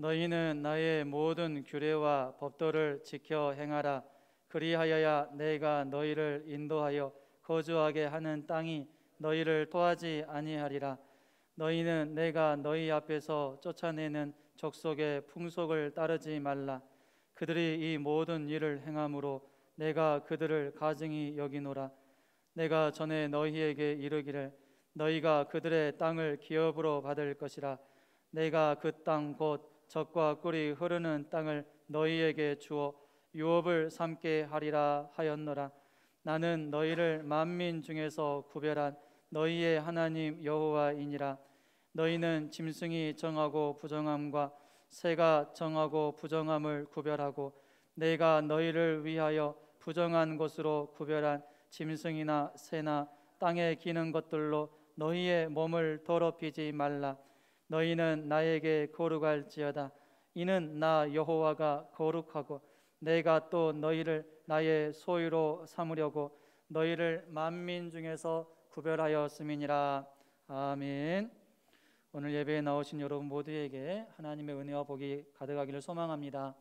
너희는 나의 모든 규례와 법도를 지켜 행하라. 그리하여야 내가 너희를 인도하여 거주하게 하는 땅이 너희를 토하지 아니하리라. 너희는 내가 너희 앞에서 쫓아내는 족속의 풍속을 따르지 말라. 그들이 이 모든 일을 행함으로 내가 그들을 가증히 여기노라. 내가 전에 너희에게 이르기를 너희가 그들의 땅을 기업으로 받을 것이라. 내가 그 땅 곧 젖과 꿀이 흐르는 땅을 너희에게 주어 유업을 삼게 하리라 하였노라. 나는 너희를 만민 중에서 구별한 너희의 하나님 여호와이니라. 너희는 짐승이 정하고 부정함과 새가 정하고 부정함을 구별하고 내가 너희를 위하여 부정한 것으로 구별한 짐승이나 새나 땅에 기는 것들로 너희의 몸을 더럽히지 말라. 너희는 나에게 거룩할지어다. 이는 나 여호와가 거룩하고 내가 또 너희를 나의 소유로 삼으려고 너희를 만민 중에서 구별하였음이니라. 아멘. 오늘 예배에 나오신 여러분 모두에게 하나님의 은혜와 복이 가득하기를 소망합니다.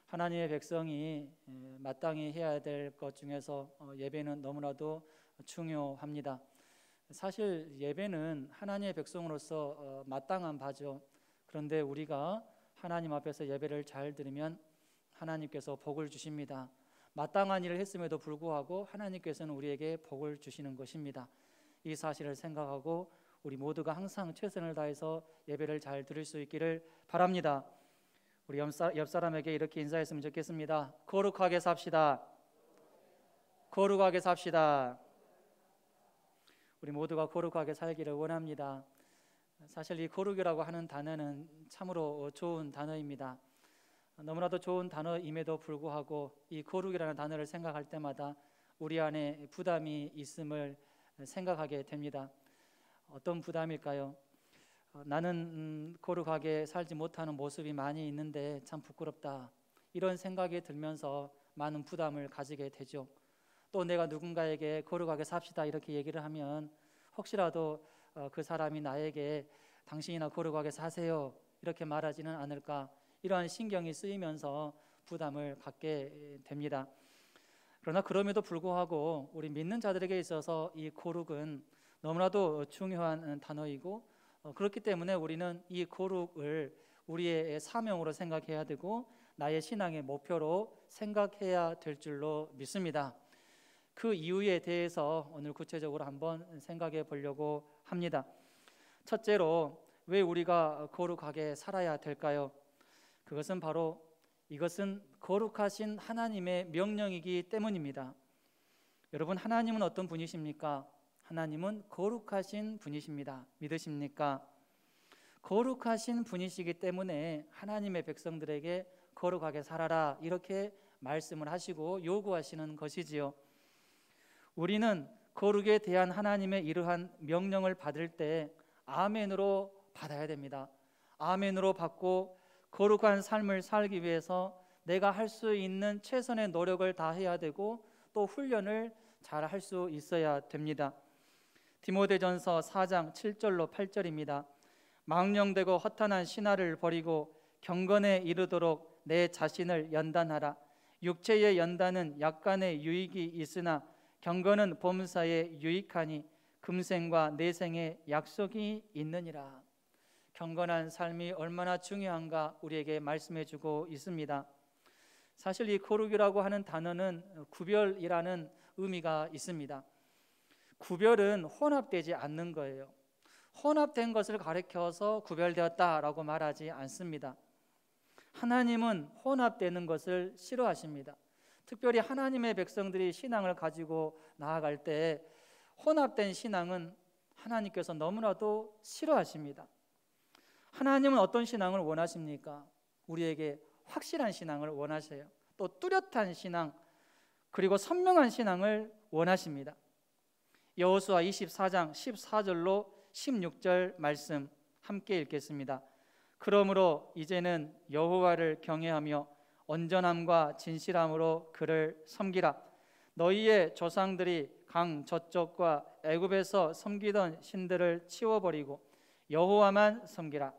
하나님의 백성이 마땅히 해야 될 것 중에서 예배는 너무나도 중요합니다. 사실 예배는 하나님의 백성으로서 마땅한 바죠. 그런데 우리가 하나님 앞에서 예배를 잘 드리면 하나님께서 복을 주십니다. 마땅한 일을 했음에도 불구하고 하나님께서는 우리에게 복을 주시는 것입니다. 이 사실을 생각하고 우리 모두가 항상 최선을 다해서 예배를 잘 드릴 수 있기를 바랍니다. 우리 옆 사람에게 이렇게 인사했으면 좋겠습니다. 거룩하게 삽시다. 거룩하게 삽시다. 우리 모두가 거룩하게 살기를 원합니다. 사실 이 거룩이라고 하는 단어는 참으로 좋은 단어입니다. 너무나도 좋은 단어임에도 불구하고 이 거룩이라는 단어를 생각할 때마다 우리 안에 부담이 있음을 생각하게 됩니다. 어떤 부담일까요? 나는 거룩하게 살지 못하는 모습이 많이 있는데 참 부끄럽다. 이런 생각이 들면서 많은 부담을 가지게 되죠. 또 내가 누군가에게 거룩하게 삽시다 이렇게 얘기를 하면 혹시라도 그 사람이 나에게 당신이나 거룩하게 사세요 이렇게 말하지는 않을까, 이러한 신경이 쓰이면서 부담을 갖게 됩니다. 그러나 그럼에도 불구하고 우리 믿는 자들에게 있어서 이 거룩은 너무나도 중요한 단어이고 그렇기 때문에 우리는 이 거룩을 우리의 사명으로 생각해야 되고 나의 신앙의 목표로 생각해야 될 줄로 믿습니다. 그 이유에 대해서 오늘 구체적으로 한번 생각해 보려고 합니다. 첫째로 왜 우리가 거룩하게 살아야 될까요? 그것은 바로 이것은 거룩하신 하나님의 명령이기 때문입니다. 여러분, 하나님은 어떤 분이십니까? 하나님은 거룩하신 분이십니다. 믿으십니까? 거룩하신 분이시기 때문에 하나님의 백성들에게 거룩하게 살아라 이렇게 말씀을 하시고 요구하시는 것이지요. 우리는 거룩에 대한 하나님의 이러한 명령을 받을 때 아멘으로 받아야 됩니다. 아멘으로 받고 거룩한 삶을 살기 위해서 내가 할 수 있는 최선의 노력을 다해야 되고 또 훈련을 잘 할 수 있어야 됩니다. 디모데전서 4장 7절로 8절입니다. 망령되고 허탄한 신화를 버리고 경건에 이르도록 내 자신을 연단하라. 육체의 연단은 약간의 유익이 있으나 경건은 범사에 유익하니 금생과 내생에 약속이 있느니라. 경건한 삶이 얼마나 중요한가 우리에게 말씀해 주고 있습니다. 사실 이 거룩이라고 하는 단어는 구별이라는 의미가 있습니다. 구별은 혼합되지 않는 거예요. 혼합된 것을 가리켜서 구별되었다라고 말하지 않습니다. 하나님은 혼합되는 것을 싫어하십니다. 특별히 하나님의 백성들이 신앙을 가지고 나아갈 때 혼합된 신앙은 하나님께서 너무나도 싫어하십니다. 하나님은 어떤 신앙을 원하십니까? 우리에게 확실한 신앙을 원하세요. 또 뚜렷한 신앙, 그리고 선명한 신앙을 원하십니다. 여호수아 24장 14절로 16절 말씀 함께 읽겠습니다. 그러므로 이제는 여호와를 경외하며 온전함과 진실함으로 그를 섬기라. 너희의 조상들이 강 저쪽과 애굽에서 섬기던 신들을 치워버리고 여호와만 섬기라.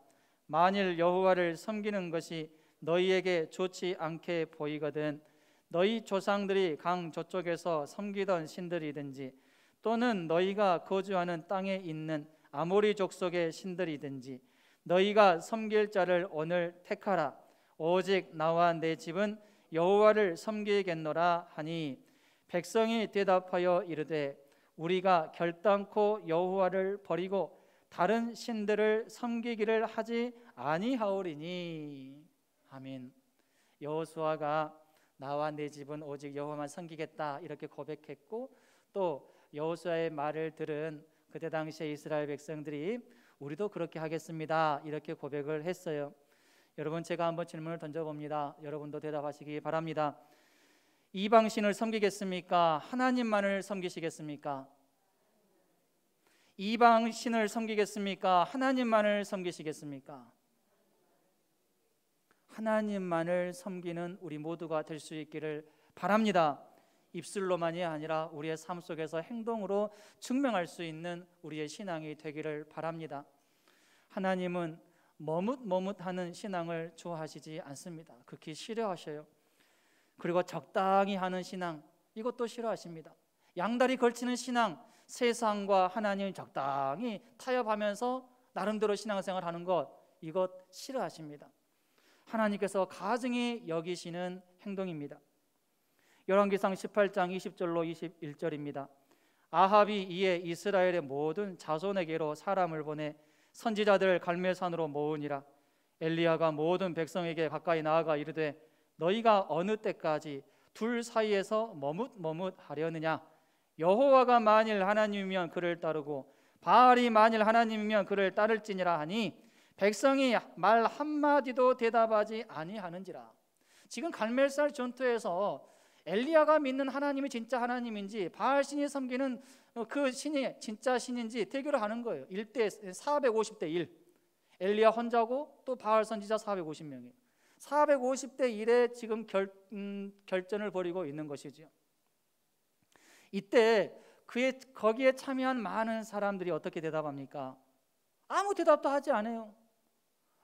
만일 여호와를 섬기는 것이 너희에게 좋지 않게 보이거든 너희 조상들이 강 저쪽에서 섬기던 신들이든지 또는 너희가 거주하는 땅에 있는 아모리 족속의 신들이든지 너희가 섬길 자를 오늘 택하라. 오직 나와 내 집은 여호와를 섬기겠노라 하니 백성이 대답하여 이르되 우리가 결단코 여호와를 버리고 다른 신들을 섬기기를 하지 아니하오리니. 아멘. 여호수아가 나와 내 집은 오직 여호와만 섬기겠다 이렇게 고백했고, 또 여호수아의 말을 들은 그때 당시에 이스라엘 백성들이 우리도 그렇게 하겠습니다 이렇게 고백을 했어요. 여러분, 제가 한번 질문을 던져봅니다. 여러분도 대답하시기 바랍니다. 이방신을 섬기겠습니까? 하나님만을 섬기시겠습니까? 이방신을 섬기겠습니까? 하나님만을 섬기시겠습니까? 하나님만을 섬기는 우리 모두가 될 수 있기를 바랍니다. 입술로만이 아니라 우리의 삶 속에서 행동으로 증명할 수 있는 우리의 신앙이 되기를 바랍니다. 하나님은 머뭇머뭇하는 신앙을 좋아하시지 않습니다. 극히 싫어하셔요. 그리고 적당히 하는 신앙, 이것도 싫어하십니다. 양다리 걸치는 신앙, 세상과 하나님 적당히 타협하면서 나름대로 신앙생활하는 것, 이것 싫어하십니다. 하나님께서 가증히 여기시는 행동입니다. 열왕기상 18장 20절로 21절입니다. 아합이 이에 이스라엘의 모든 자손에게로 사람을 보내 선지자들 갈멜산으로 모으니라. 엘리야가 모든 백성에게 가까이 나아가 이르되 너희가 어느 때까지 둘 사이에서 머뭇머뭇하려느냐? 여호와가 만일 하나님이면 그를 따르고 바알이 만일 하나님이면 그를 따를지니라 하니 백성이 말 한마디도 대답하지 아니하는지라. 지금 갈멜산 전투에서 엘리야가 믿는 하나님이 진짜 하나님인지 바알 신이 섬기는 그 신이 진짜 신인지 대결을 하는 거예요. 1대 450대 1. 엘리야 혼자고 또 바알 선지자 450명이에요. 450대 1에 지금 결전을 벌이고 있는 것이죠. 이때 거기에 참여한 많은 사람들이 어떻게 대답합니까? 아무 대답도 하지 않아요.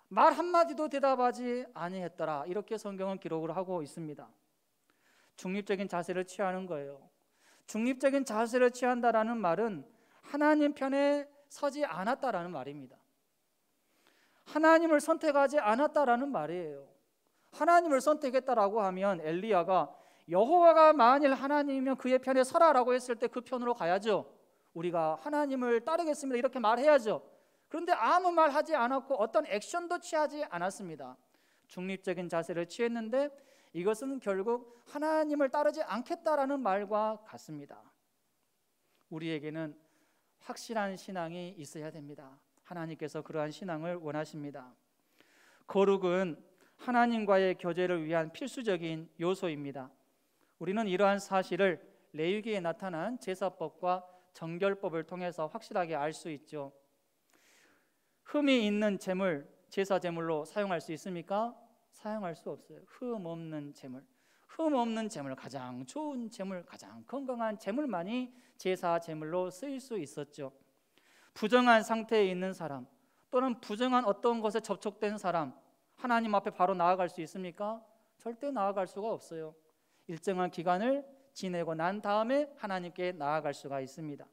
말 한마디도 대답하지 아니했더라. 이렇게 성경은 기록을 하고 있습니다. 중립적인 자세를 취하는 거예요. 중립적인 자세를 취한다라는 말은 하나님 편에 서지 않았다라는 말입니다. 하나님을 선택하지 않았다라는 말이에요. 하나님을 선택했다라고 하면 엘리야가 여호와가 만일 하나님이면 그의 편에 서라라고 했을 때 그 편으로 가야죠. 우리가 하나님을 따르겠습니다 이렇게 말해야죠. 그런데 아무 말 하지 않았고 어떤 액션도 취하지 않았습니다. 중립적인 자세를 취했는데 이것은 결국 하나님을 따르지 않겠다라는 말과 같습니다. 우리에게는 확실한 신앙이 있어야 됩니다. 하나님께서 그러한 신앙을 원하십니다. 거룩은 하나님과의 교제를 위한 필수적인 요소입니다. 우리는 이러한 사실을 레위기에 나타난 제사법과 정결법을 통해서 확실하게 알 수 있죠. 흠이 있는 제물, 제사 제물로 사용할 수 있습니까? 사용할 수 없어요. 흠 없는 제물, 가장 좋은 제물, 가장 건강한 제물만이 제사 제물로 쓰일 수 있었죠. 부정한 상태에 있는 사람 또는 부정한 어떤 것에 접촉된 사람, 하나님 앞에 바로 나아갈 수 있습니까? 절대 나아갈 수가 없어요. 일정한 기간을 지내고 난 다음에 하나님께 나아갈 수가 있습니다.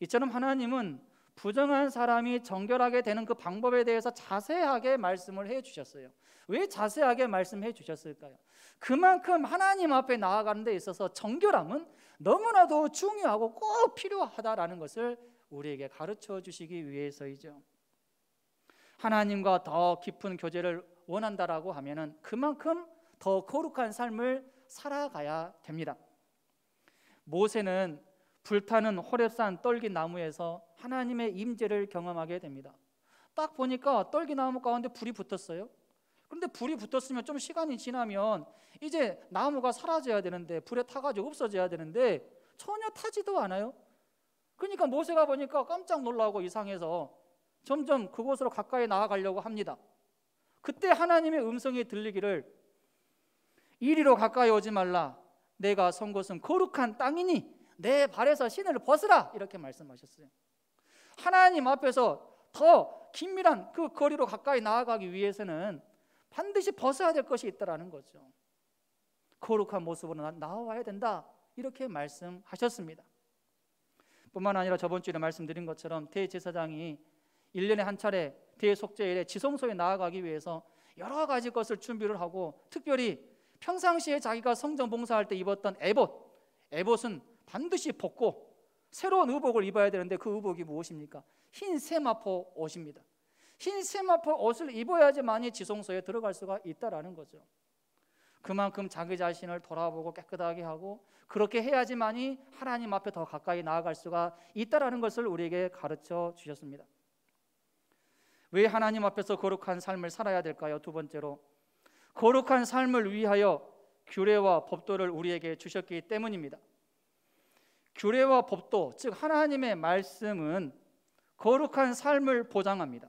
이처럼 하나님은 부정한 사람이 정결하게 되는 그 방법에 대해서 자세하게 말씀을 해 주셨어요. 왜 자세하게 말씀해 주셨을까요? 그만큼 하나님 앞에 나아가는 데 있어서 정결함은 너무나도 중요하고 꼭 필요하다라는 것을 우리에게 가르쳐 주시기 위해서이죠. 하나님과 더 깊은 교제를 원한다라고 하면은 그만큼 더 거룩한 삶을 살아가야 됩니다. 모세는 불타는 호렙산 떨기나무에서 하나님의 임재를 경험하게 됩니다. 딱 보니까 떨기나무 가운데 불이 붙었어요. 그런데 불이 붙었으면 좀 시간이 지나면 이제 나무가 사라져야 되는데, 불에 타가지고 없어져야 되는데 전혀 타지도 않아요. 그러니까 모세가 보니까 깜짝 놀라고 이상해서 점점 그곳으로 가까이 나아가려고 합니다. 그때 하나님의 음성이 들리기를 이리로 가까이 오지 말라. 내가 선 곳은 거룩한 땅이니 내 발에서 신을 벗으라. 이렇게 말씀하셨어요. 하나님 앞에서 더 긴밀한 그 거리로 가까이 나아가기 위해서는 반드시 벗어야 될 것이 있다라는 거죠. 거룩한 모습으로 나와야 된다, 이렇게 말씀하셨습니다. 뿐만 아니라 저번 주에 말씀드린 것처럼 대제사장이 1년에 한 차례 대속죄일에 지성소에 나아가기 위해서 여러 가지 것을 준비를 하고, 특별히 평상시에 자기가 성전 봉사할 때 입었던 에봇은 반드시 벗고 새로운 의복을 입어야 되는데, 그 의복이 무엇입니까? 흰 세마포 옷입니다. 흰 세마포 옷을 입어야지만이 지성소에 들어갈 수가 있다라는 거죠. 그만큼 자기 자신을 돌아보고 깨끗하게 하고, 그렇게 해야지만이 하나님 앞에 더 가까이 나아갈 수가 있다라는 것을 우리에게 가르쳐 주셨습니다. 왜 하나님 앞에서 거룩한 삶을 살아야 될까요? 두 번째로, 거룩한 삶을 위하여 규례와 법도를 우리에게 주셨기 때문입니다. 규례와 법도, 즉 하나님의 말씀은 거룩한 삶을 보장합니다.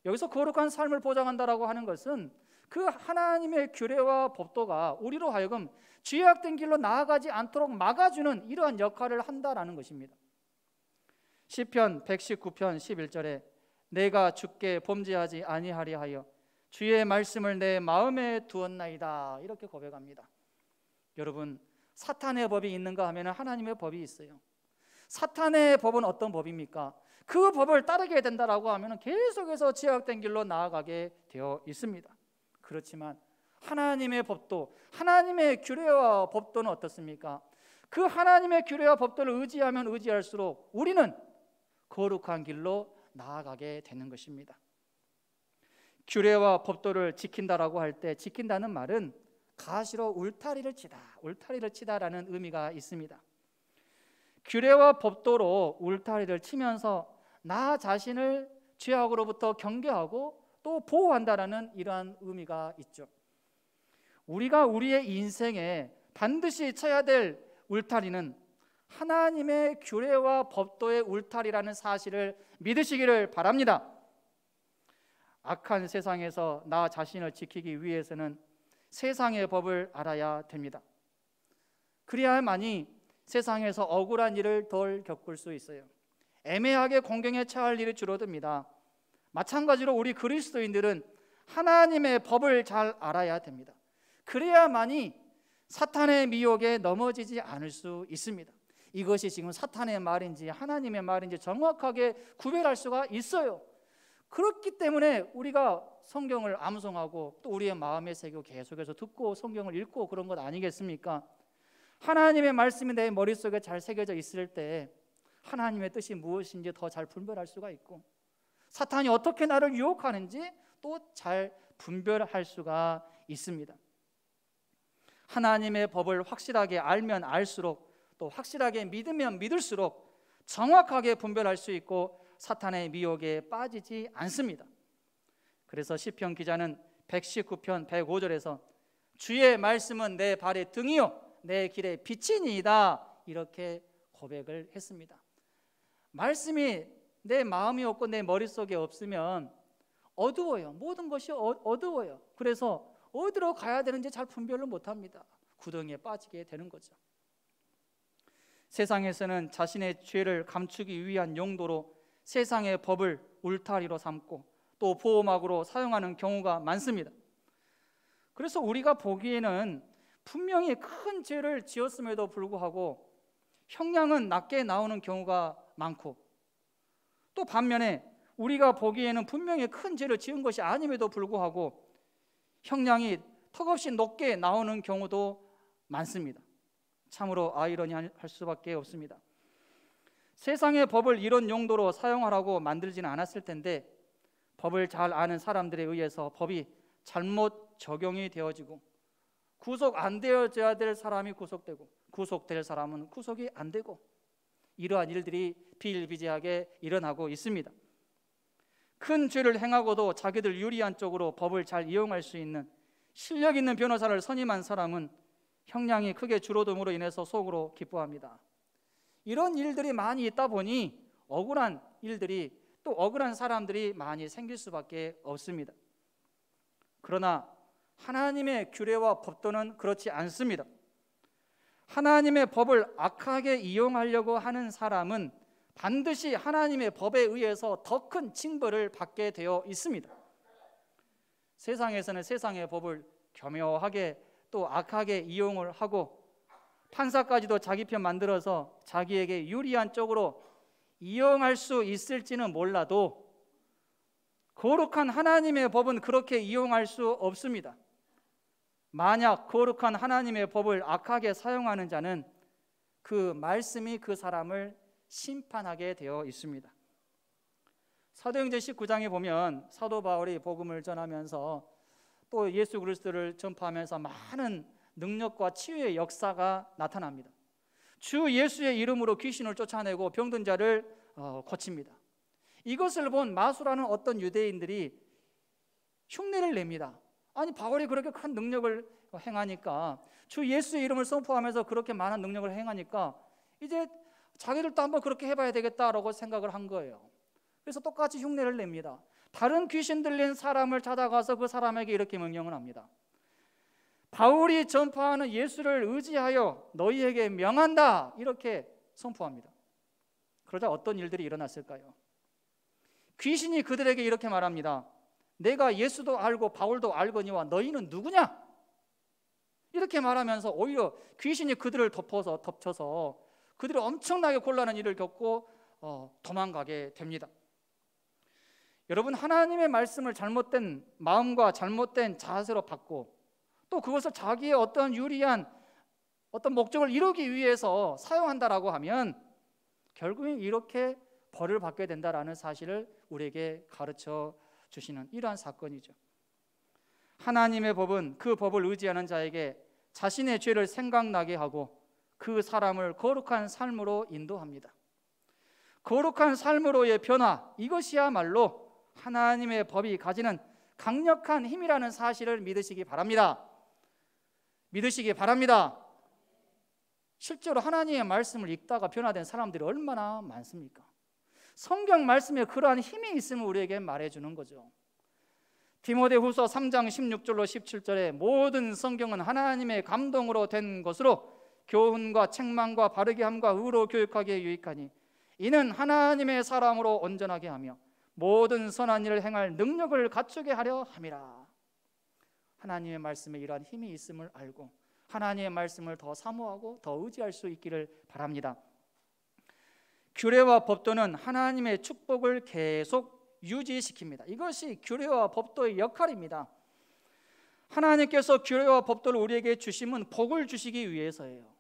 여기서 거룩한 삶을 보장한다라고 하는 것은 그 하나님의 규례와 법도가 우리로 하여금 죄악된 길로 나아가지 않도록 막아주는 이러한 역할을 한다라는 것입니다. 시편 119편 11절에 내가 주께 범죄하지 아니하리 하여 주의 말씀을 내 마음에 두었나이다, 이렇게 고백합니다. 여러분, 사탄의 법이 있는가 하면 하나님의 법이 있어요. 사탄의 법은 어떤 법입니까? 그 법을 따르게 된다라고 하면 계속해서 죄악된 길로 나아가게 되어 있습니다. 그렇지만 하나님의 법도, 하나님의 규례와 법도는 어떻습니까? 그 하나님의 규례와 법도를 의지하면 의지할수록 우리는 거룩한 길로 나아가게 되는 것입니다. 규례와 법도를 지킨다라고 할 때, 지킨다는 말은 가시로 울타리를 치다라는 의미가 있습니다. 규례와 법도로 울타리를 치면서 나 자신을 죄악으로부터 경계하고 또 보호한다라는 이러한 의미가 있죠. 우리가 우리의 인생에 반드시 쳐야 될 울타리는 하나님의 규례와 법도의 울타리라는 사실을 믿으시기를 바랍니다. 악한 세상에서 나 자신을 지키기 위해서는 세상의 법을 알아야 됩니다. 그래야만이 세상에서 억울한 일을 덜 겪을 수 있어요. 애매하게 공경에 처할 일이 줄어듭니다. 마찬가지로 우리 그리스도인들은 하나님의 법을 잘 알아야 됩니다. 그래야만이 사탄의 미혹에 넘어지지 않을 수 있습니다. 이것이 지금 사탄의 말인지 하나님의 말인지 정확하게 구별할 수가 있어요. 그렇기 때문에 우리가 성경을 암송하고 또 우리의 마음에 새기고 계속해서 듣고 성경을 읽고 그런 것 아니겠습니까? 하나님의 말씀이 내 머릿속에 잘 새겨져 있을 때 하나님의 뜻이 무엇인지 더 잘 분별할 수가 있고, 사탄이 어떻게 나를 유혹하는지 또 잘 분별할 수가 있습니다. 하나님의 법을 확실하게 알면 알수록, 또 확실하게 믿으면 믿을수록 정확하게 분별할 수 있고 사탄의 미혹에 빠지지 않습니다. 그래서 시편 기자는 119편 105절에서 주의 말씀은 내 발의 등이요 내 길의 빛이니이다, 이렇게 고백을 했습니다. 말씀이 내 마음이 없고 내 머릿속에 없으면 어두워요. 모든 것이 어두워요. 그래서 어디로 가야 되는지 잘 분별을 못합니다. 구덩이에 빠지게 되는 거죠. 세상에서는 자신의 죄를 감추기 위한 용도로 세상의 법을 울타리로 삼고 또 보호막으로 사용하는 경우가 많습니다. 그래서 우리가 보기에는 분명히 큰 죄를 지었음에도 불구하고 형량은 낮게 나오는 경우가 많고, 또 반면에 우리가 보기에는 분명히 큰 죄를 지은 것이 아님에도 불구하고 형량이 턱없이 높게 나오는 경우도 많습니다. 참으로 아이러니할 수밖에 없습니다. 세상의 법을 이런 용도로 사용하라고 만들지는 않았을 텐데 법을 잘 아는 사람들에 의해서 법이 잘못 적용이 되어지고, 구속 안 되어져야 될 사람이 구속되고 구속될 사람은 구속이 안 되고, 이러한 일들이 비일비재하게 일어나고 있습니다. 큰 죄를 행하고도 자기들 유리한 쪽으로 법을 잘 이용할 수 있는 실력 있는 변호사를 선임한 사람은 형량이 크게 줄어듦으로 인해서 속으로 기뻐합니다. 이런 일들이 많이 있다 보니 억울한 일들이, 또 억울한 사람들이 많이 생길 수밖에 없습니다. 그러나 하나님의 규례와 법도는 그렇지 않습니다. 하나님의 법을 악하게 이용하려고 하는 사람은 반드시 하나님의 법에 의해서 더 큰 징벌을 받게 되어 있습니다. 세상에서는 세상의 법을 교묘하게 또 악하게 이용을 하고 판사까지도 자기 편 만들어서 자기에게 유리한 쪽으로 이용할 수 있을지는 몰라도 거룩한 하나님의 법은 그렇게 이용할 수 없습니다. 만약 거룩한 하나님의 법을 악하게 사용하는 자는 그 말씀이 그 사람을 심판하게 되어 있습니다. 사도행전 19장에 보면 사도 바울이 복음을 전하면서 또 예수 그리스도를 전파하면서 많은 능력과 치유의 역사가 나타납니다. 주 예수의 이름으로 귀신을 쫓아내고 병든 자를 고칩니다. 이것을 본 마수라는 어떤 유대인들이 흉내를 냅니다. 아니, 바울이 그렇게 큰 능력을 행하니까, 주 예수의 이름을 선포하면서 그렇게 많은 능력을 행하니까 이제 자기들도 한번 그렇게 해봐야 되겠다라고 생각을 한 거예요. 그래서 똑같이 흉내를 냅니다. 다른 귀신 들린 사람을 찾아가서 그 사람에게 이렇게 명령을 합니다. 바울이 전파하는 예수를 의지하여 너희에게 명한다, 이렇게 선포합니다. 그러자 어떤 일들이 일어났을까요? 귀신이 그들에게 이렇게 말합니다. 내가 예수도 알고 바울도 알거니와 너희는 누구냐? 이렇게 말하면서 오히려 귀신이 그들을 덮쳐서 그들이 엄청나게 곤란한 일을 겪고 도망가게 됩니다. 여러분, 하나님의 말씀을 잘못된 마음과 잘못된 자세로 받고 또 그것을 자기의 어떤 유리한 어떤 목적을 이루기 위해서 사용한다라고 하면 결국엔 이렇게 벌을 받게 된다라는 사실을 우리에게 가르쳐 주시는 이러한 사건이죠. 하나님의 법은 그 법을 의지하는 자에게 자신의 죄를 생각나게 하고 그 사람을 거룩한 삶으로 인도합니다. 거룩한 삶으로의 변화, 이것이야말로 하나님의 법이 가지는 강력한 힘이라는 사실을 믿으시기 바랍니다. 믿으시기 바랍니다. 실제로 하나님의 말씀을 읽다가 변화된 사람들이 얼마나 많습니까? 성경 말씀에 그러한 힘이 있음을 우리에게 말해주는 거죠. 디모데후서 3장 16절로 17절에 모든 성경은 하나님의 감동으로 된 것으로 교훈과 책망과 바르게 함과 의로 교육하기에 유익하니 이는 하나님의 사람으로 온전하게 하며 모든 선한 일을 행할 능력을 갖추게 하려 함이라. 하나님의 말씀에 이러한 힘이 있음을 알고 하나님의 말씀을 더 사모하고 더 의지할 수 있기를 바랍니다. 규례와 법도는 하나님의 축복을 계속 유지시킵니다. 이것이 규례와 법도의 역할입니다. 하나님께서 규례와 법도를 우리에게 주심은 복을 주시기 위해서예요.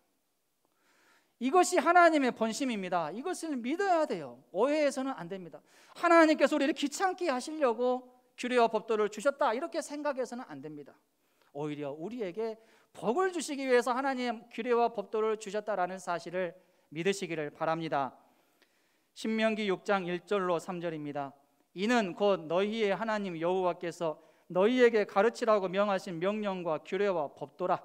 이것이 하나님의 본심입니다. 이것을 믿어야 돼요. 오해해서는 안 됩니다. 하나님께서 우리를 귀찮게 하시려고 규례와 법도를 주셨다, 이렇게 생각해서는 안 됩니다. 오히려 우리에게 복을 주시기 위해서 하나님의 규례와 법도를 주셨다라는 사실을 믿으시기를 바랍니다. 신명기 6장 1절로 3절입니다. 이는 곧 너희의 하나님 여호와께서 너희에게 가르치라고 명하신 명령과 규례와 법도라.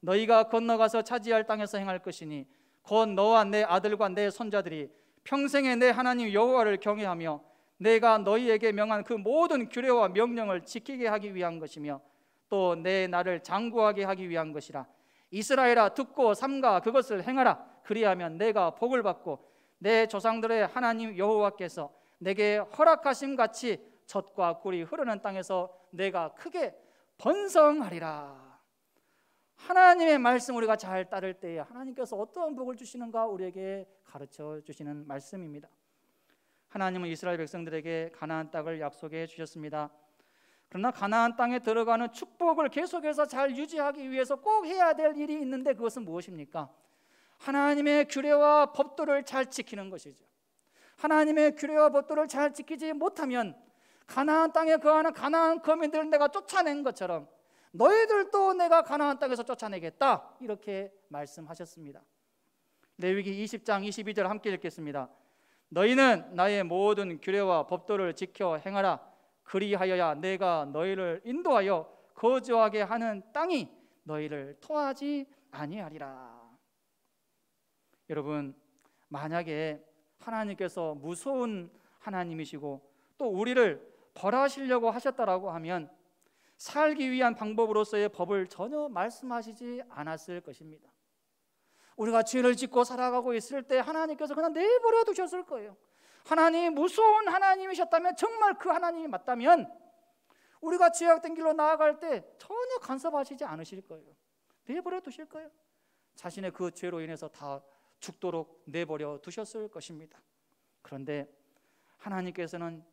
너희가 건너가서 차지할 땅에서 행할 것이니 곧 너와 내 아들과 내 손자들이 평생에 내 하나님 여호와를 경외하며 내가 너희에게 명한 그 모든 규례와 명령을 지키게 하기 위한 것이며 또 내 나를 장구하게 하기 위한 것이라. 이스라엘아, 듣고 삼가 그것을 행하라. 그리하면 내가 복을 받고 내 조상들의 하나님 여호와께서 내게 허락하심 같이 젖과 꿀이 흐르는 땅에서 내가 크게 번성하리라. 하나님의 말씀 우리가 잘 따를 때에 하나님께서 어떠한 복을 주시는가 우리에게 가르쳐 주시는 말씀입니다. 하나님은 이스라엘 백성들에게 가나안 땅을 약속해 주셨습니다. 그러나 가나안 땅에 들어가는 축복을 계속해서 잘 유지하기 위해서 꼭 해야 될 일이 있는데 그것은 무엇입니까? 하나님의 규례와 법도를 잘 지키는 것이죠. 하나님의 규례와 법도를 잘 지키지 못하면 가나안 땅에 거하는 가나안 거민들을 내가 쫓아낸 것처럼 너희들도 내가 가나안 땅에서 쫓아내겠다, 이렇게 말씀하셨습니다. 레위기 20장 22절 함께 읽겠습니다. 너희는 나의 모든 규례와 법도를 지켜 행하라. 그리하여야 내가 너희를 인도하여 거주하게 하는 땅이 너희를 토하지 아니하리라. 여러분, 만약에 하나님께서 무서운 하나님이시고 또 우리를 벌하시려고 하셨다라고 하면 살기 위한 방법으로서의 법을 전혀 말씀하시지 않았을 것입니다. 우리가 죄를 짓고 살아가고 있을 때 하나님께서 그냥 내버려 두셨을 거예요. 하나님이 무서운 하나님이셨다면, 정말 그 하나님이 맞다면 우리가 죄악된 길로 나아갈 때 전혀 간섭하시지 않으실 거예요. 내버려 두실 거예요. 자신의 그 죄로 인해서 다 죽도록 내버려 두셨을 것입니다. 그런데 하나님께서는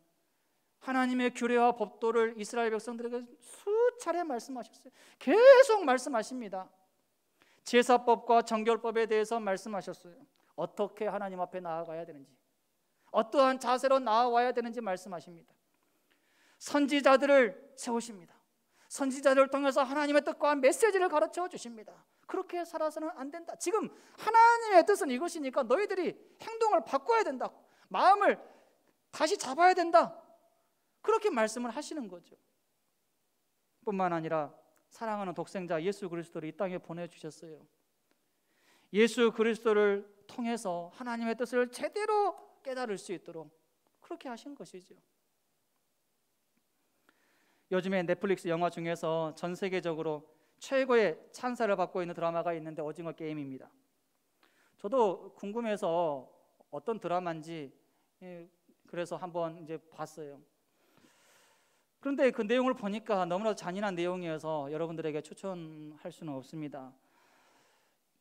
하나님의 규례와 법도를 이스라엘 백성들에게 수차례 말씀하셨어요. 계속 말씀하십니다. 제사법과 정결법에 대해서 말씀하셨어요. 어떻게 하나님 앞에 나아가야 되는지, 어떠한 자세로 나아와야 되는지 말씀하십니다. 선지자들을 세우십니다. 선지자들을 통해서 하나님의 뜻과 메시지를 가르쳐 주십니다. 그렇게 살아서는 안 된다. 지금 하나님의 뜻은 이것이니까 너희들이 행동을 바꿔야 된다. 마음을 다시 잡아야 된다. 그렇게 말씀을 하시는 거죠. 뿐만 아니라 사랑하는 독생자 예수 그리스도를 이 땅에 보내주셨어요. 예수 그리스도를 통해서 하나님의 뜻을 제대로 깨달을 수 있도록 그렇게 하신 것이죠. 요즘에 넷플릭스 영화 중에서 전 세계적으로 최고의 찬사를 받고 있는 드라마가 있는데 오징어 게임입니다. 저도 궁금해서 어떤 드라마인지 그래서 한번 이제 봤어요. 그런데 그 내용을 보니까 너무나도 잔인한 내용이어서 여러분들에게 추천할 수는 없습니다.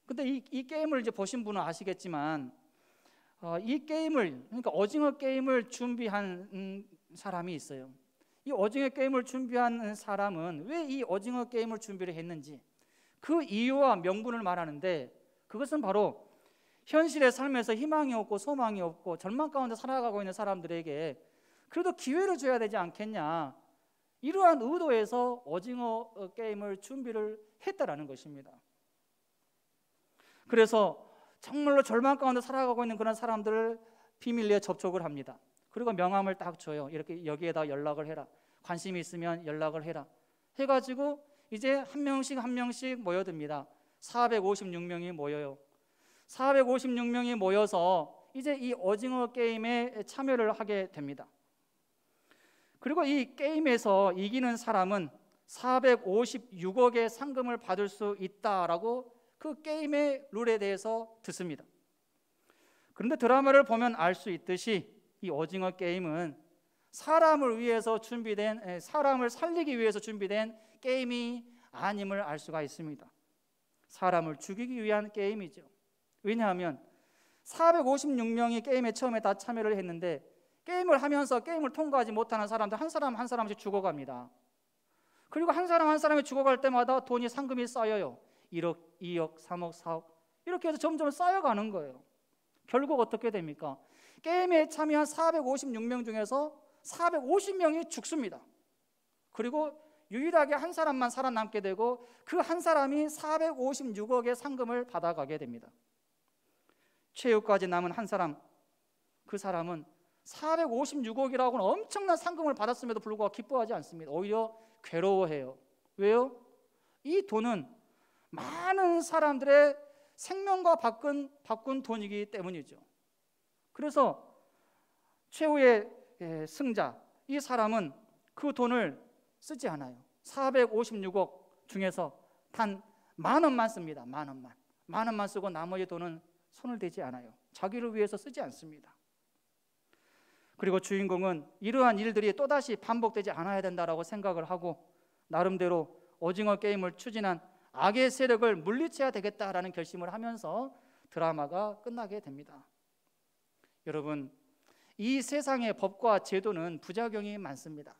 근데 이 게임을 이제 보신 분은 아시겠지만 이 게임을, 그러니까 오징어 게임을 준비한 사람이 있어요. 이 오징어 게임을 준비한 사람은 왜 이 오징어 게임을 준비를 했는지 그 이유와 명분을 말하는데, 그것은 바로 현실의 삶에서 희망이 없고 소망이 없고 절망 가운데 살아가고 있는 사람들에게 그래도 기회를 줘야 되지 않겠냐, 이러한 의도에서 오징어 게임을 준비를 했다라는 것입니다. 그래서 정말로 절망 가운데 살아가고 있는 그런 사람들을 비밀리에 접촉을 합니다. 그리고 명함을 딱 줘요. 이렇게 여기에다 연락을 해라, 관심이 있으면 연락을 해라 해가지고 이제 한 명씩 모여듭니다. 456명이 모여요. 456명이 모여서 이제 이 오징어 게임에 참여를 하게 됩니다. 그리고 이 게임에서 이기는 사람은 456억의 상금을 받을 수 있다라고 그 게임의 룰에 대해서 듣습니다. 그런데 드라마를 보면 알 수 있듯이 이 오징어 게임은 사람을 위해서 준비된, 사람을 살리기 위해서 준비된 게임이 아님을 알 수가 있습니다. 사람을 죽이기 위한 게임이죠. 왜냐하면 456명이 게임에 처음에 다 참여를 했는데 게임을 하면서 게임을 통과하지 못하는 사람들 한 사람 한 사람씩 죽어갑니다. 그리고 한 사람 한 사람이 죽어갈 때마다 돈이, 상금이 쌓여요. 1억, 2억, 3억, 4억 이렇게 해서 점점 쌓여가는 거예요. 결국 어떻게 됩니까? 게임에 참여한 456명 중에서 450명이 죽습니다. 그리고 유일하게 한 사람만 살아남게 되고 그 한 사람이 456억의 상금을 받아가게 됩니다. 최후까지 남은 한 사람, 그 사람은 456억이라고는 엄청난 상금을 받았음에도 불구하고 기뻐하지 않습니다. 오히려 괴로워해요. 왜요? 이 돈은 많은 사람들의 생명과 바꾼 돈이기 때문이죠. 그래서 최후의 승자, 이 사람은 그 돈을 쓰지 않아요. 456억 중에서 단 10,000원만 씁니다. 10,000원만 쓰고 나머지 돈은 손을 대지 않아요. 자기를 위해서 쓰지 않습니다. 그리고 주인공은 이러한 일들이 또다시 반복되지 않아야 된다라고 생각을 하고 나름대로 오징어 게임을 추진한 악의 세력을 물리쳐야 되겠다라는 결심을 하면서 드라마가 끝나게 됩니다. 여러분, 이 세상의 법과 제도는 부작용이 많습니다.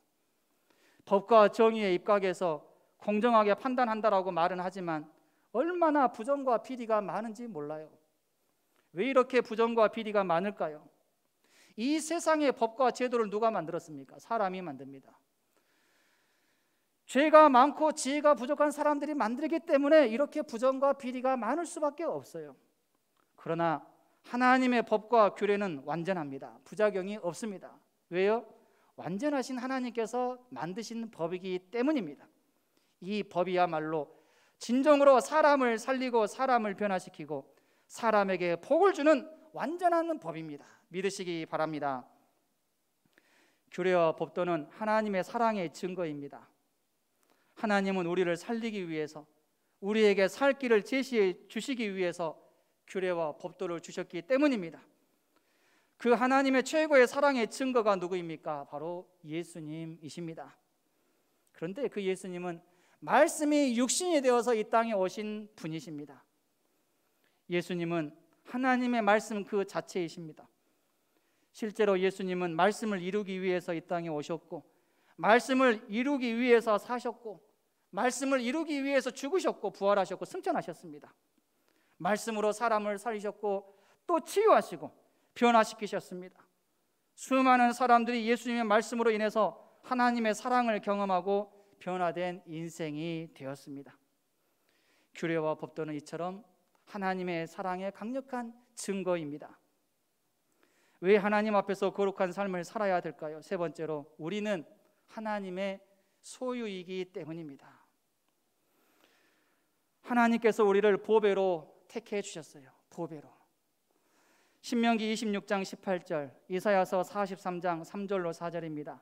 법과 정의의 입각에서 공정하게 판단한다라고 말은 하지만 얼마나 부정과 비리가 많은지 몰라요. 왜 이렇게 부정과 비리가 많을까요? 이 세상의 법과 제도를 누가 만들었습니까? 사람이 만듭니다. 죄가 많고 지혜가 부족한 사람들이 만들기 때문에 이렇게 부정과 비리가 많을 수밖에 없어요. 그러나 하나님의 법과 규례는 완전합니다. 부작용이 없습니다. 왜요? 완전하신 하나님께서 만드신 법이기 때문입니다. 이 법이야말로 진정으로 사람을 살리고 사람을 변화시키고 사람에게 복을 주는 완전한 법입니다. 믿으시기 바랍니다. 규례와 법도는 하나님의 사랑의 증거입니다. 하나님은 우리를 살리기 위해서, 우리에게 살 길을 제시해 주시기 위해서 규례와 법도를 주셨기 때문입니다. 그 하나님의 최고의 사랑의 증거가 누구입니까? 바로 예수님이십니다. 그런데 그 예수님은 말씀이 육신이 되어서 이 땅에 오신 분이십니다. 예수님은 하나님의 말씀 그 자체이십니다. 실제로 예수님은 말씀을 이루기 위해서 이 땅에 오셨고, 말씀을 이루기 위해서 사셨고, 말씀을 이루기 위해서 죽으셨고 부활하셨고 승천하셨습니다. 말씀으로 사람을 살리셨고 또 치유하시고 변화시키셨습니다. 수많은 사람들이 예수님의 말씀으로 인해서 하나님의 사랑을 경험하고 변화된 인생이 되었습니다. 규례와 법도는 이처럼 하나님의 사랑의 강력한 증거입니다. 왜 하나님 앞에서 거룩한 삶을 살아야 될까요? 세 번째로, 우리는 하나님의 소유이기 때문입니다. 하나님께서 우리를 보배로 택해 주셨어요. 보배로. 신명기 26장 18절, 이사야서 43장 3절로 4절입니다.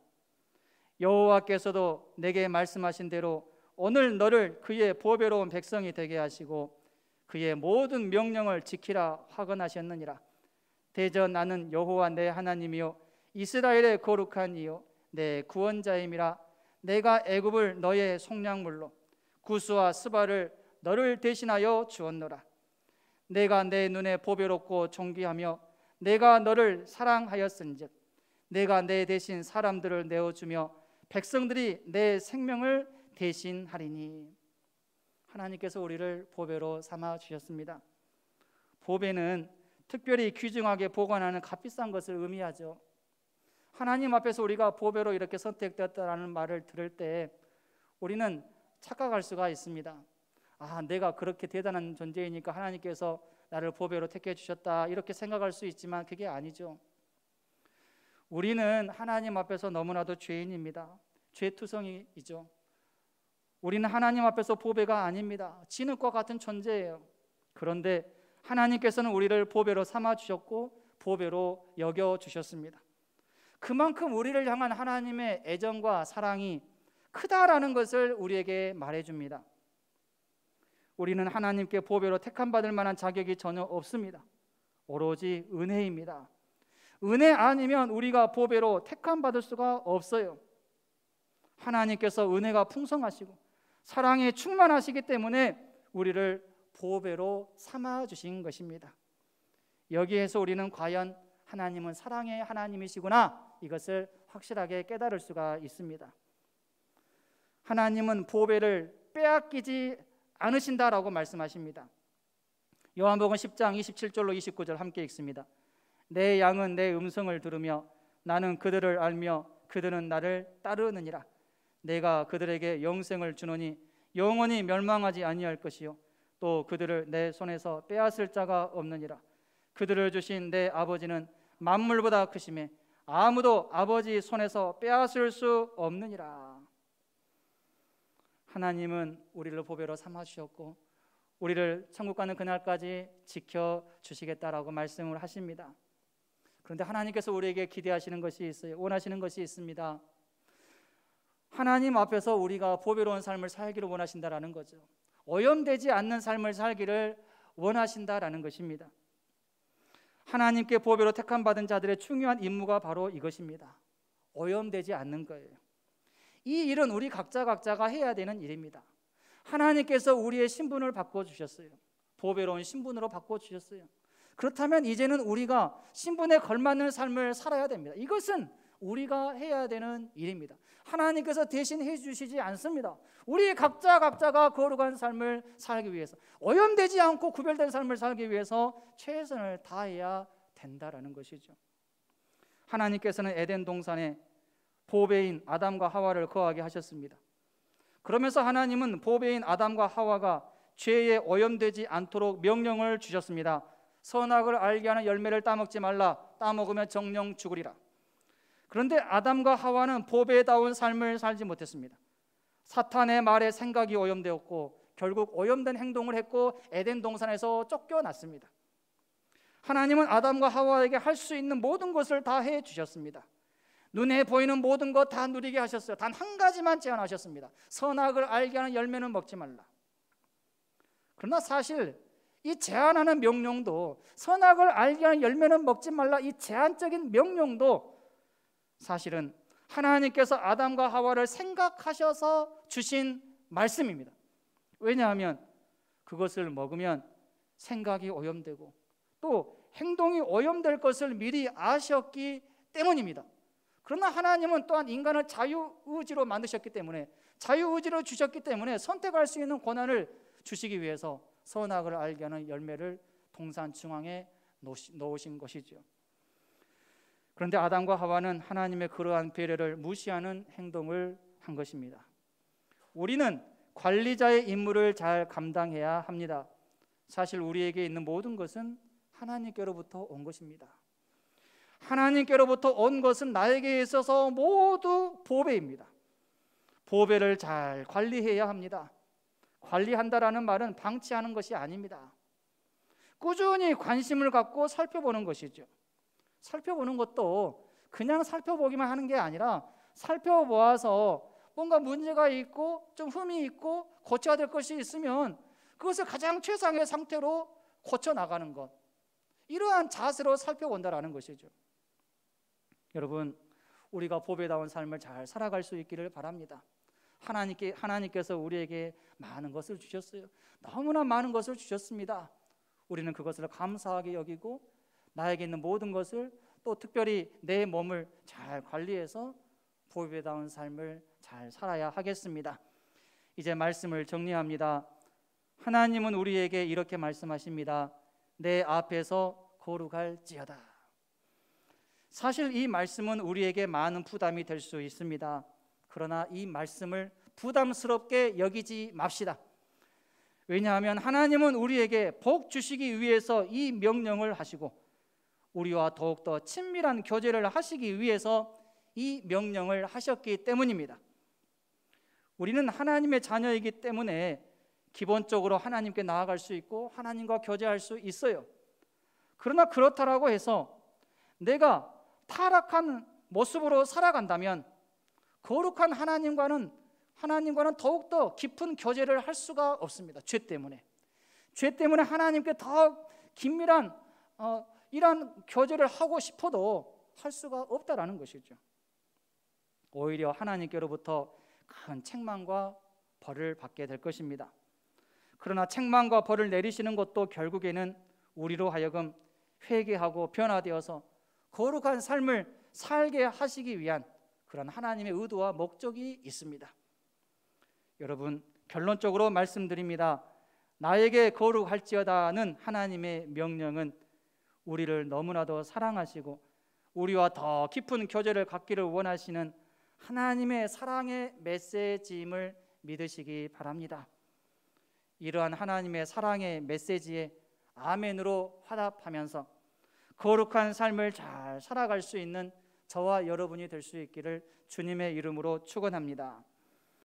여호와께서도 내게 말씀하신 대로 오늘 너를 그의 보배로운 백성이 되게 하시고 그의 모든 명령을 지키라 화건하셨느니라. 대저 나는 여호와 내 하나님이요 이스라엘의 거룩한 이요 내 구원자임이라. 내가 애굽을 너의 속량물로 구스와 스바를 너를 대신하여 주었노라. 내가 내 눈에 보배롭고 존귀하며 내가 너를 사랑하였은즉 내가 내 대신 사람들을 내어주며 백성들이 내 생명을 대신하리니. 하나님께서 우리를 보배로 삼아 주셨습니다. 보배는 특별히 귀중하게 보관하는 값비싼 것을 의미하죠. 하나님 앞에서 우리가 보배로 이렇게 선택되었다라는 말을 들을 때 우리는 착각할 수가 있습니다. 아, 내가 그렇게 대단한 존재이니까 하나님께서 나를 보배로 택해 주셨다, 이렇게 생각할 수 있지만 그게 아니죠. 우리는 하나님 앞에서 너무나도 죄인입니다. 죄투성이죠. 우리는 하나님 앞에서 보배가 아닙니다. 진흙과 같은 존재예요. 그런데 하나님께서는 우리를 보배로 삼아 주셨고 보배로 여겨 주셨습니다. 그만큼 우리를 향한 하나님의 애정과 사랑이 크다라는 것을 우리에게 말해줍니다. 우리는 하나님께 보배로 택함 받을 만한 자격이 전혀 없습니다. 오로지 은혜입니다. 은혜 아니면 우리가 보배로 택함 받을 수가 없어요. 하나님께서 은혜가 풍성하시고 사랑에 충만하시기 때문에 우리를 보배로 삼아 주신 것입니다. 여기에서 우리는 과연 하나님은 사랑의 하나님이시구나, 이것을 확실하게 깨달을 수가 있습니다. 하나님은 보배를 빼앗기지 않으신다라고 말씀하십니다. 요한복음 10장 27절로 29절 함께 읽습니다. 내 양은 내 음성을 들으며 나는 그들을 알며 그들은 나를 따르느니라. 내가 그들에게 영생을 주노니 영원히 멸망하지 아니할 것이요 또 그들을 내 손에서 빼앗을 자가 없느니라. 그들을 주신 내 아버지는 만물보다 크심에 아무도 아버지 손에서 빼앗을 수 없느니라. 하나님은 우리를 보배로 삼아 주셨고 우리를 천국 가는 그날까지 지켜주시겠다라고 말씀을 하십니다. 그런데 하나님께서 우리에게 기대하시는 것이 있어요. 원하시는 것이 있습니다. 하나님 앞에서 우리가 보배로운 삶을 살기를 원하신다라는 거죠. 오염되지 않는 삶을 살기를 원하신다라는 것입니다. 하나님께 보배로 택함 받은 자들의 중요한 임무가 바로 이것입니다. 오염되지 않는 거예요. 이 일은 우리 각자가 해야 되는 일입니다. 하나님께서 우리의 신분을 바꿔주셨어요. 보배로운 신분으로 바꿔주셨어요. 그렇다면 이제는 우리가 신분에 걸맞는 삶을 살아야 됩니다. 이것은 우리가 해야 되는 일입니다. 하나님께서 대신 해주시지 않습니다. 우리 각자가 거룩한 삶을 살기 위해서, 오염되지 않고 구별된 삶을 살기 위해서 최선을 다해야 된다라는 것이죠. 하나님께서는 에덴 동산에 보배인 아담과 하와를 거하게 하셨습니다. 그러면서 하나님은 보배인 아담과 하와가 죄에 오염되지 않도록 명령을 주셨습니다. 선악을 알게 하는 열매를 따먹지 말라. 따먹으면 정령 죽으리라. 그런데 아담과 하와는 보배다운 삶을 살지 못했습니다. 사탄의 말에 생각이 오염되었고 결국 오염된 행동을 했고 에덴 동산에서 쫓겨났습니다. 하나님은 아담과 하와에게 할 수 있는 모든 것을 다 해주셨습니다. 눈에 보이는 모든 것 다 누리게 하셨어요. 단 한 가지만 제한하셨습니다. 선악을 알게 하는 열매는 먹지 말라. 그러나 사실 이 제한하는 명령도, 선악을 알게 하는 열매는 먹지 말라, 이 제한적인 명령도 사실은 하나님께서 아담과 하와를 생각하셔서 주신 말씀입니다. 왜냐하면 그것을 먹으면 생각이 오염되고 또 행동이 오염될 것을 미리 아셨기 때문입니다. 그러나 하나님은 또한 인간을 자유의지로 만드셨기 때문에, 자유의지로 주셨기 때문에 선택할 수 있는 권한을 주시기 위해서 선악을 알게 하는 열매를 동산 중앙에 놓으신 것이죠. 그런데 아담과 하와는 하나님의 그러한 배려를 무시하는 행동을 한 것입니다. 우리는 관리자의 임무를 잘 감당해야 합니다. 사실 우리에게 있는 모든 것은 하나님께로부터 온 것입니다. 하나님께로부터 온 것은 나에게 있어서 모두 보배입니다. 보배를 잘 관리해야 합니다. 관리한다라는 말은 방치하는 것이 아닙니다. 꾸준히 관심을 갖고 살펴보는 것이죠. 살펴보는 것도 그냥 살펴보기만 하는 게 아니라 살펴보아서 뭔가 문제가 있고 좀 흠이 있고 고쳐야 될 것이 있으면 그것을 가장 최상의 상태로 고쳐나가는 것, 이러한 자세로 살펴본다라는 것이죠. 여러분, 우리가 보배다운 삶을 잘 살아갈 수 있기를 바랍니다. 하나님께서 우리에게 많은 것을 주셨어요. 너무나 많은 것을 주셨습니다. 우리는 그것을 감사하게 여기고 나에게 있는 모든 것을, 또 특별히 내 몸을 잘 관리해서 보배다운 삶을 잘 살아야 하겠습니다. 이제 말씀을 정리합니다. 하나님은 우리에게 이렇게 말씀하십니다. 내 앞에서 거룩할지어다. 사실 이 말씀은 우리에게 많은 부담이 될 수 있습니다. 그러나 이 말씀을 부담스럽게 여기지 맙시다. 왜냐하면 하나님은 우리에게 복 주시기 위해서 이 명령을 하시고 우리와 더욱더 친밀한 교제를 하시기 위해서 이 명령을 하셨기 때문입니다. 우리는 하나님의 자녀이기 때문에 기본적으로 하나님께 나아갈 수 있고 하나님과 교제할 수 있어요. 그러나 그렇다라고 해서 내가 타락한 모습으로 살아간다면 거룩한 하나님과는 더욱더 깊은 교제를 할 수가 없습니다. 죄 때문에 하나님께 더 긴밀한 이런 교제를 하고 싶어도 할 수가 없다라는 것이죠. 오히려 하나님께로부터 큰 책망과 벌을 받게 될 것입니다. 그러나 책망과 벌을 내리시는 것도 결국에는 우리로 하여금 회개하고 변화되어서 거룩한 삶을 살게 하시기 위한 그런 하나님의 의도와 목적이 있습니다. 여러분, 결론적으로 말씀드립니다. 나에게 거룩할지어다는 하나님의 명령은 우리를 너무나도 사랑하시고 우리와 더 깊은 교제를 갖기를 원하시는 하나님의 사랑의 메시지임을 믿으시기 바랍니다. 이러한 하나님의 사랑의 메시지에 아멘으로 화답하면서 거룩한 삶을 잘 살아갈 수 있는 저와 여러분이 될 수 있기를 주님의 이름으로 축원합니다.